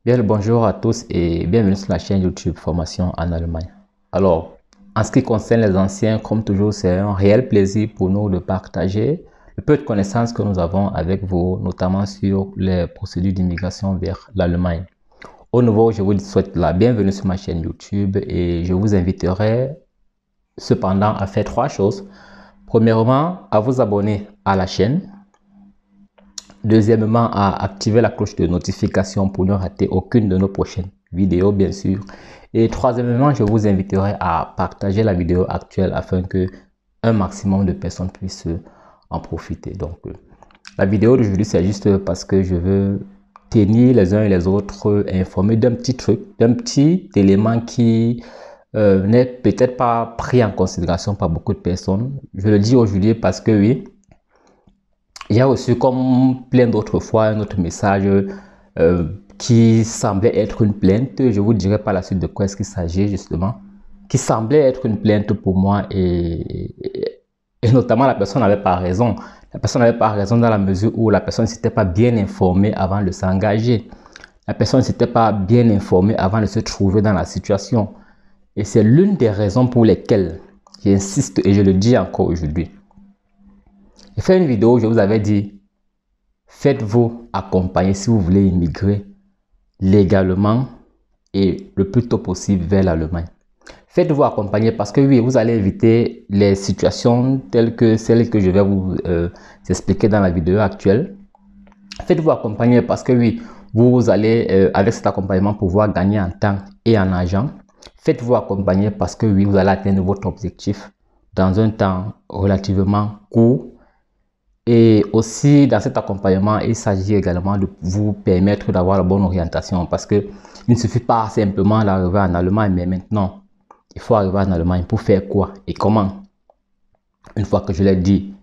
Bien le bonjour à tous et bienvenue sur la chaîne YouTube Formation en Allemagne. Alors, en ce qui concerne les anciens, comme toujours, c'est un réel plaisir pour nous de partager le peu de connaissances que nous avons avec vous, notamment sur les procédures d'immigration vers l'Allemagne. Au nouveau, je vous souhaite la bienvenue sur ma chaîne YouTube et je vous inviterai cependant à faire trois choses. Premièrement, à vous abonner à la chaîne. Deuxièmement, à activer la cloche de notification pour ne rater aucune de nos prochaines vidéos, bien sûr. Et troisièmement, je vous inviterai à partager la vidéo actuelle afin que un maximum de personnes puissent en profiter. Donc, la vidéo d'aujourd'hui, c'est juste parce que je veux tenir les uns et les autres informés d'un petit truc, d'un petit élément qui n'est peut-être pas pris en considération par beaucoup de personnes. Je le dis aujourd'hui parce que oui, il y a reçu comme plein d'autres fois un autre message qui semblait être une plainte. Je vous dirai par la suite de quoi est-ce qu'il s'agit justement. Qui semblait être une plainte pour moi et notamment la personne n'avait pas raison. La personne n'avait pas raison dans la mesure où la personne ne s'était pas bien informée avant de s'engager. La personne ne s'était pas bien informée avant de se trouver dans la situation. Et c'est l'une des raisons pour lesquelles j'insiste et je le dis encore aujourd'hui. J'ai fait une vidéo où je vous avais dit, faites-vous accompagner si vous voulez immigrer légalement et le plus tôt possible vers l'Allemagne. Faites-vous accompagner parce que oui, vous allez éviter les situations telles que celles que je vais vous expliquer dans la vidéo actuelle. Faites-vous accompagner parce que oui, vous allez avec cet accompagnement pouvoir gagner en temps et en argent. Faites-vous accompagner parce que oui, vous allez atteindre votre objectif dans un temps relativement court. Et aussi, dans cet accompagnement, il s'agit également de vous permettre d'avoir la bonne orientation parce que il ne suffit pas simplement d'arriver en Allemagne, mais maintenant, il faut arriver en Allemagne pour faire quoi et comment. Une fois que je l'ai dit,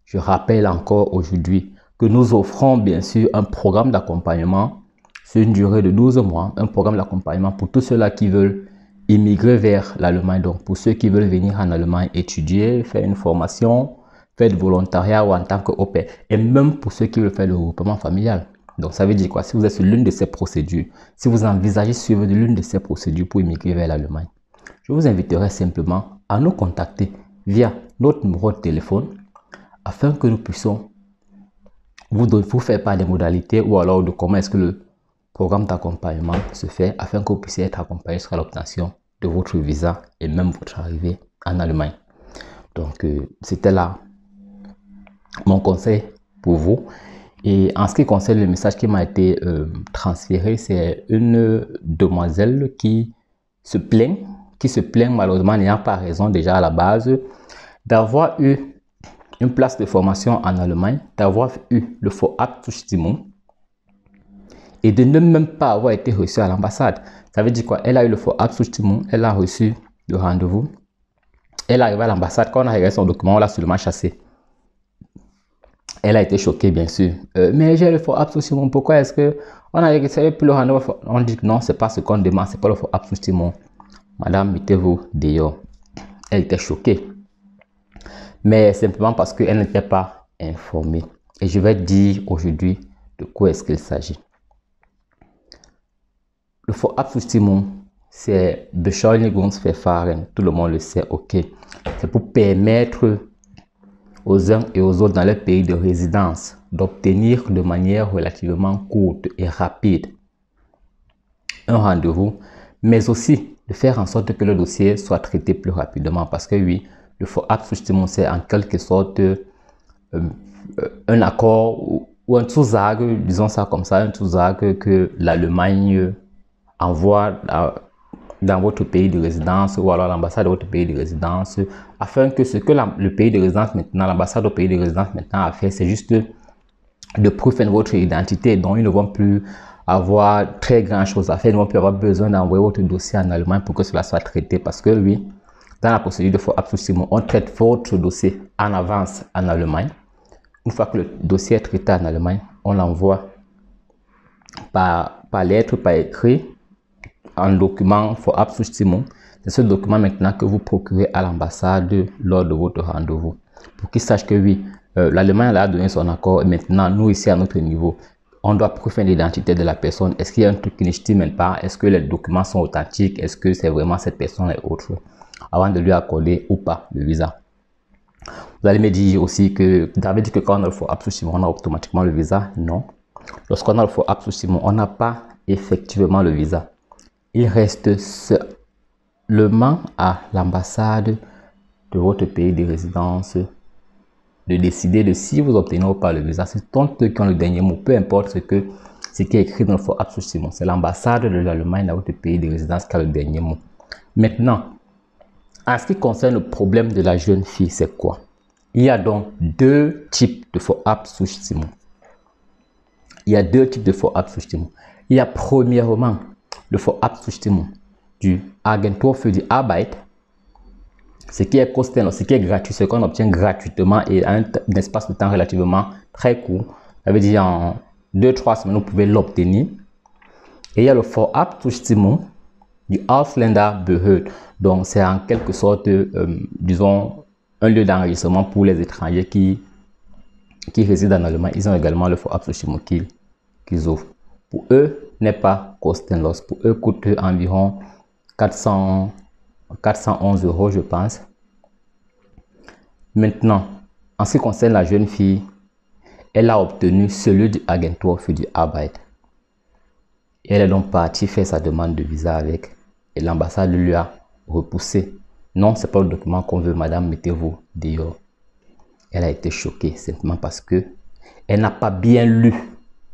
je rappelle encore aujourd'hui que nous offrons bien sûr un programme d'accompagnement sur une durée de 12 mois, un programme d'accompagnement pour tous ceux-là qui veulent immigrer vers l'Allemagne, donc pour ceux qui veulent venir en Allemagne étudier, faire une formation, faire du volontariat ou en tant que au pair, et même pour ceux qui veulent faire le regroupement familial. Donc ça veut dire quoi? Si vous êtes sur l'une de ces procédures, si vous envisagez suivre l'une de ces procédures pour immigrer vers l'Allemagne, je vous inviterai simplement à nous contacter via notre numéro de téléphone afin que nous puissions vous faire part des modalités ou alors de comment est-ce que le programme d'accompagnement se fait afin que vous puissiez être accompagné sur l'obtention de votre visa et même votre arrivée en Allemagne. Donc c'était là mon conseil pour vous. Et en ce qui concerne le message qui m'a été transféré, c'est une demoiselle qui se plaint malheureusement n'ayant pas raison déjà à la base d'avoir eu une place de formation en Allemagne, d'avoir eu le Vorabzustimmung et de ne même pas avoir été reçue à l'ambassade. Ça veut dire quoi? Elle a eu le Vorabzustimmung, elle a reçu le rendez-vous, elle est arrivée à l'ambassade, quand on a regardé son document, on l'a seulement chassé. Elle a été choquée, bien sûr. Mais j'ai le Vorabzustimmung, pourquoi est-ce que on a regardé plus le rendez-vous? On dit que non, c'est pas ce qu'on demande, c'est pas le Vorabzustimmung. Madame, mettez-vous dehors. Elle était choquée. Mais simplement parce qu'elle n'était pas informée. Et je vais dire aujourd'hui de quoi est-ce qu'il s'agit. Le Vorabzustimmung, c'est Beschleunigungsverfahren. Tout le monde le sait, ok. C'est pour permettre aux uns et aux autres dans leur pays de résidence d'obtenir de manière relativement courte et rapide un rendez-vous, mais aussi de faire en sorte que le dossier soit traité plus rapidement. Parce que oui, le Vorabzustimmung, c'est en quelque sorte un accord ou un Zusage, disons ça comme ça, un Zusage que l'Allemagne envoie dans votre pays de résidence ou alors l'ambassade de votre pays de résidence afin que ce que le pays de résidence maintenant, l'ambassade au pays de résidence maintenant a fait, c'est juste de prouver votre identité. Donc ils ne vont plus avoir très grand chose à faire, ils ne vont plus avoir besoin d'envoyer votre dossier en Allemagne pour que cela soit traité parce que oui, dans la procédure de Vorabzustimmung, on traite votre dossier en avance en Allemagne. Une fois que le dossier est traité en Allemagne, on l'envoie par lettre, par écrit, en document Vorabzustimmung. C'est ce document maintenant que vous procurez à l'ambassade lors de votre rendez-vous. Pour qu'ils sachent que oui, l'Allemagne a donné son accord et maintenant, nous ici à notre niveau, On doit prouver l'identité de la personne. Est-ce qu'il y a un truc qui ne stimule pas? Est-ce que les documents sont authentiques? Est-ce que c'est vraiment cette personne et autres? Avant de lui accorder ou pas le visa. Vous allez me dire aussi que vous avez dit que quand on a le follow-up sous Simon, on a automatiquement le visa. Non. Lorsqu'on a le follow-up sous Simon, on n'a pas effectivement le visa. Il reste seulement à l'ambassade de votre pays de résidence de décider de si vous obtenez ou pas le visa. C'est eux qui ont le dernier mot, peu importe ce qui est écrit dans le follow-up sous Simon. C'est l'ambassade de l'Allemagne dans votre pays de résidence qui a le dernier mot. Maintenant, en ce qui concerne le problème de la jeune fille, c'est quoi? Il y a donc deux types de follow-up sous Simon. Il y a deux types de follow-up sous Simon. Il y a premièrement le follow-up sous Simon du Agentur für die Arbeit, ce qui est kostenlos, ce qui est gratuit, ce qu'on obtient gratuitement et à un espace de temps relativement très court. Ça veut dire en 2-3 semaines, vous pouvez l'obtenir. Et il y a le follow-up sous Simon du Ausländerbehörde. Donc, c'est en quelque sorte, disons, un lieu d'enregistrement pour les étrangers qui résident en Allemagne. Ils ont également le follow-up sous Simon qu'ils offrent. Pour eux, n'est pas kostenlos. Pour eux, coûte environ 411 €, je pense. Maintenant, en ce qui concerne la jeune fille, elle a obtenu celui du Agentur für die Arbeit. Elle est donc partie faire sa demande de visa avec et l'ambassade lui a repoussé. Non, c'est pas le document qu'on veut, madame, mettez-vous dehors. Elle a été choquée simplement parce que elle n'a pas bien lu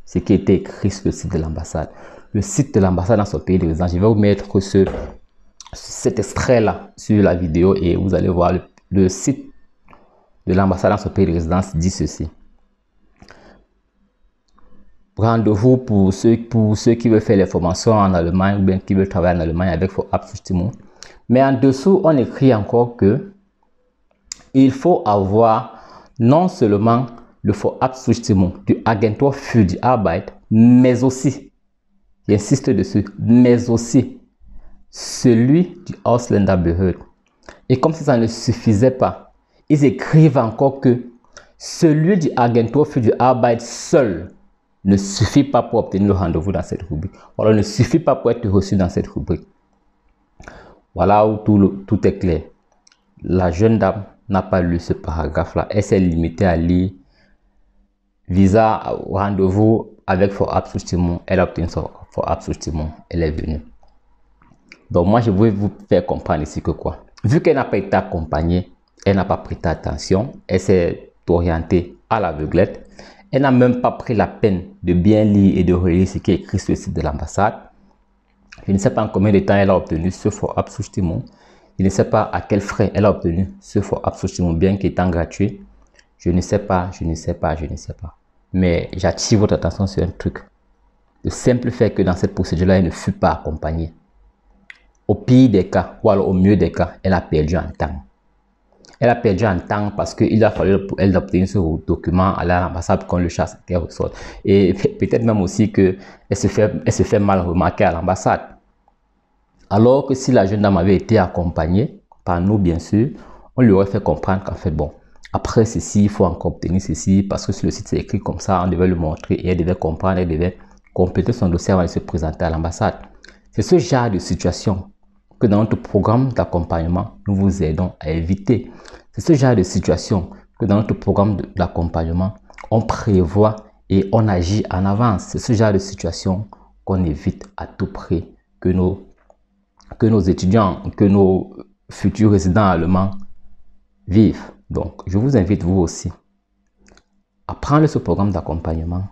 ce qui était écrit sur le site de l'ambassade. Le site de l'ambassade dans son pays de résidence, je vais vous mettre cet extrait-là sur la vidéo et vous allez voir le site de l'ambassade dans son pays de résidence dit ceci. Rendez-vous pour ceux qui veulent faire les formations en Allemagne ou bien qui veulent travailler en Allemagne avec follow-up sous Simon. Mais en dessous, on écrit encore que il faut avoir non seulement le follow-up sous Simon du Agentur für die Arbeit, mais aussi, j'insiste dessus, mais aussi celui du Ausländerbehörde. Et comme si ça ne suffisait pas, ils écrivent encore que celui du Agentur für die Arbeit seul ne suffit pas pour obtenir le rendez-vous dans cette rubrique. Voilà, ne suffit pas pour être reçu dans cette rubrique. Voilà où tout est clair. La jeune dame n'a pas lu ce paragraphe-là. Elle s'est limitée à lire visa, rendez-vous avec follow-up sous Simon. Elle a obtenu son follow-up sous Simon. Elle est venue. Donc moi, je voulais vous faire comprendre ici que quoi. Vu qu'elle n'a pas été accompagnée, elle n'a pas prêté attention, elle s'est orientée à l'aveuglette. Elle n'a même pas pris la peine de bien lire et de relire ce qui est écrit sur le site de l'ambassade. Je ne sais pas en combien de temps elle a obtenu ce follow-up sous Simon. Je ne sais pas à quel frais elle a obtenu ce follow-up sous Simon, bien qu'étant gratuit. Je ne sais pas. Mais j'attire votre attention sur un truc. Le simple fait que dans cette procédure-là, elle ne fut pas accompagnée. Au pire des cas, ou alors au mieux des cas, elle a perdu en temps. Elle a perdu en temps parce qu'il a fallu pour elle d'obtenir ce document à l'ambassade qu'on le chasse, qu'elle ressorte. Et peut-être même aussi qu'elle se fait mal remarquer à l'ambassade. Alors que si la jeune dame avait été accompagnée par nous, bien sûr, on lui aurait fait comprendre qu'en fait, bon, après ceci, il faut encore obtenir ceci parce que sur le site c'est écrit comme ça, on devait le montrer et elle devait comprendre, elle devait compléter son dossier avant de se présenter à l'ambassade. C'est ce genre de situation que dans notre programme d'accompagnement, nous vous aidons à éviter. C'est ce genre de situation que dans notre programme d'accompagnement, on prévoit et on agit en avance. C'est ce genre de situation qu'on évite à tout prix que nos étudiants, que nos futurs résidents allemands vivent. Donc, je vous invite vous aussi à prendre ce programme d'accompagnement.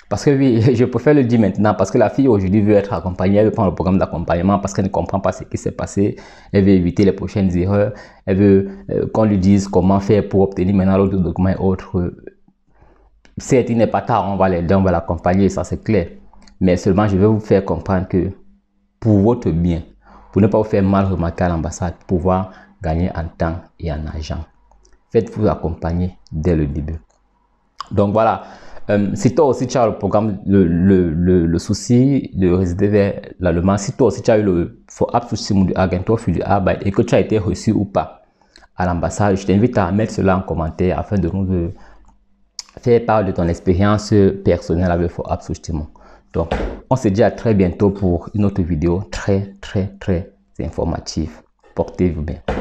Parce que oui, je préfère le dire maintenant, parce que la fille aujourd'hui veut être accompagnée, elle veut prendre le programme d'accompagnement parce qu'elle ne comprend pas ce qui s'est passé, elle veut éviter les prochaines erreurs, elle veut qu'on lui dise comment faire pour obtenir maintenant l'autre document et autres. Certes, il n'est pas tard, on va l'aider, on va l'accompagner, ça c'est clair. Mais seulement, je vais vous faire comprendre que pour votre bien, pour ne pas vous faire mal remarquer à l'ambassade, pour pouvoir gagner en temps et en argent, faites-vous accompagner dès le début. Donc voilà. Si toi aussi tu as le programme, le souci de résider vers l'Allemagne, si toi aussi tu as eu le follow-up sous Simon du Agentur für die Arbeit et que tu as été reçu ou pas à l'ambassade, je t'invite à mettre cela en commentaire afin de nous faire part de ton expérience personnelle avec ForApp Soustrement. Donc, on se dit à très bientôt pour une autre vidéo très informative. Portez-vous bien.